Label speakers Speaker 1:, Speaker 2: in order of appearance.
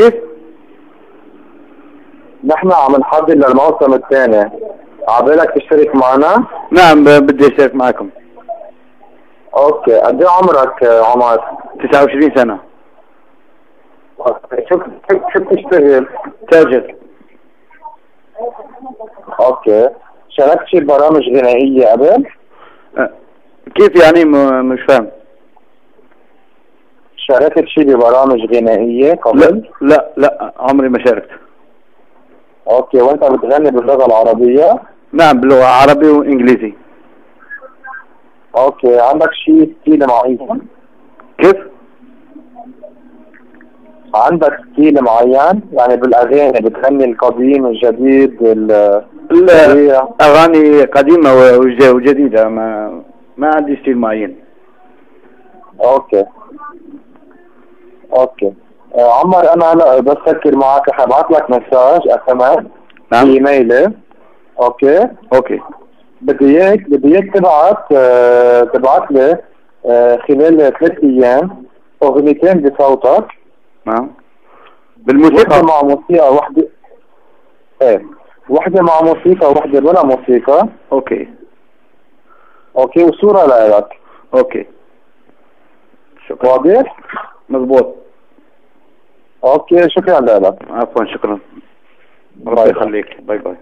Speaker 1: كيف؟
Speaker 2: نحن عم نحضر للموسم الثاني، عبالك تشترك معنا؟
Speaker 1: نعم بدي اشترك معكم.
Speaker 2: اوكي، قد ايه عمرك عمر؟
Speaker 1: 29 سنة.
Speaker 2: شو بتشتغل؟
Speaker 1: تاجر.
Speaker 2: اوكي، شاركت شي برامج غنائية قبل؟
Speaker 1: كيف يعني مش فاهم.
Speaker 2: شاركت شي ببرامج غنائية قبل؟
Speaker 1: لا عمري ما شاركت.
Speaker 2: اوكي، وانت بتغني باللغة العربية؟
Speaker 1: نعم باللغة عربي وانجليزي.
Speaker 2: اوكي، عندك شي ستيل معين؟
Speaker 1: كيف؟
Speaker 2: عندك ستيل معين؟ يعني بالاغاني بتغني القديم الجديد
Speaker 1: اغاني قديمة وجديدة، ما عندي ستيل معين.
Speaker 2: اوكي اوكي. عمر انا هلا بسكر معك، رح ابعث لك مساج SMS
Speaker 1: نعم.
Speaker 2: بايميلي. اوكي بدي اياك تبعت لي خلال 3 ايام اغنيتين بصوتك.
Speaker 1: نعم. بالموسيقى؟
Speaker 2: وحده مع موسيقى، وحده وحده مع موسيقى وحده بلا موسيقى.
Speaker 1: اوكي
Speaker 2: وصورة لك.
Speaker 1: اوكي شكرا.
Speaker 2: واضح؟
Speaker 1: مضبوط.
Speaker 2: اوكي، شكرا لك.
Speaker 1: عفوا شكرا.
Speaker 2: باي
Speaker 1: ربي يخليك. باي باي.